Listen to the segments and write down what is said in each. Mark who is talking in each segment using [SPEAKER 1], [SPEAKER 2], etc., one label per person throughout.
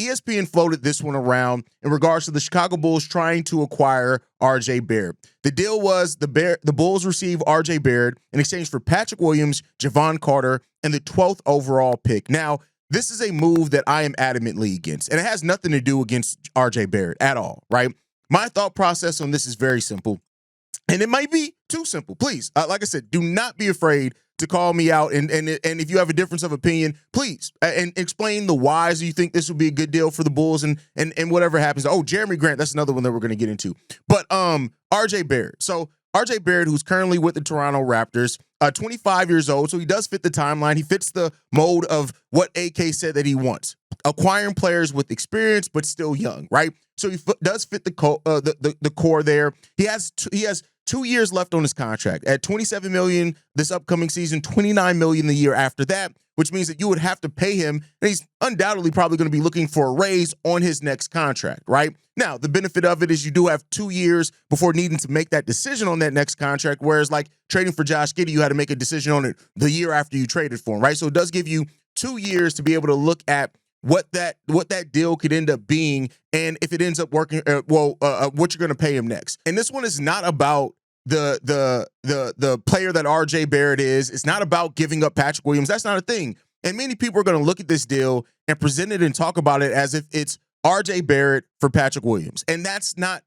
[SPEAKER 1] ESPN floated this one around in regards to the Chicago Bulls trying to acquire RJ Barrett. The deal was the Bulls receive RJ Barrett in exchange for Patrick Williams, Javon Carter, and the 12th overall pick. Now, this is a move that I am adamantly against, and it has nothing to do against RJ Barrett at all, right? My thought process on this is very simple, and it might be too simple. Please, like I said, do not be afraid to call me out, and if you have a difference of opinion, please, and explain the whys you think this would be a good deal for the Bulls, and whatever happens. Oh, Jeremy Grant, that's another one that we're going to get into. But RJ Barrett. So RJ Barrett, who's currently with the Toronto Raptors, 25 years old, so he does fit the timeline. He fits the mold of what AK said that he wants, acquiring players with experience but still young, right? So he does fit the core there. He has 2 years left on his contract at $27 million this upcoming season, $29 million the year after that, which means that you would have to pay him, and he's undoubtedly probably going to be looking for a raise on his next contract, right? Now, the benefit of it is you do have 2 years before needing to make that decision on that next contract, whereas like trading for Josh Giddey, you had to make a decision on it the year after you traded for him, right? So it does give you 2 years to be able to look at what that deal could end up being, and if it ends up working, what you're going to pay him next. And this one is not about the player that RJ Barrett is. It's not about giving up Patrick Williams. That's not a thing. And many people are going to look at this deal and present it and talk about it as if it's RJ Barrett for Patrick Williams. And that's not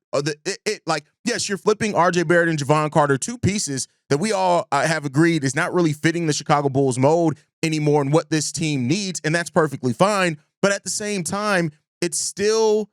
[SPEAKER 1] like, yes, you're flipping RJ Barrett and Javon Carter, two pieces that we all have agreed is not really fitting the Chicago Bulls mold anymore and what this team needs. And that's perfectly fine. But at the same time, it's still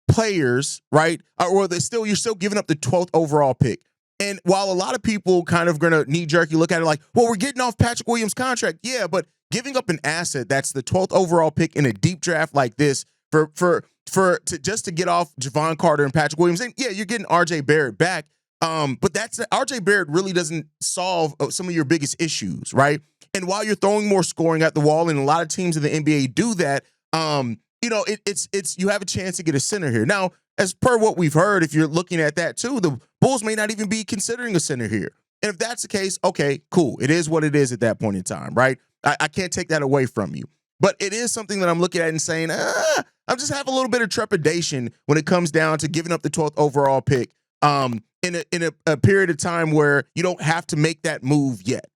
[SPEAKER 1] players, right? Or you're still giving up the 12th overall pick. And while a lot of people kind of gonna knee-jerky look at it like, well, we're getting off Patrick Williams' contract. Yeah, but giving up an asset that's the 12th overall pick in a deep draft like this just to get off Javon Carter and Patrick Williams, and yeah, you're getting RJ Barrett back. But RJ Barrett really doesn't solve some of your biggest issues, right? And while you're throwing more scoring at the wall, and a lot of teams in the NBA do that, it's you have a chance to get a center here. Now, as per what we've heard, if you're looking at that too, the Bulls may not even be considering a center here. And if that's the case, okay, cool. It is what it is at that point in time, right? I can't take that away from you. But it is something that I'm looking at and saying, I just have a little bit of trepidation when it comes down to giving up the 12th overall pick in a period of time where you don't have to make that move yet.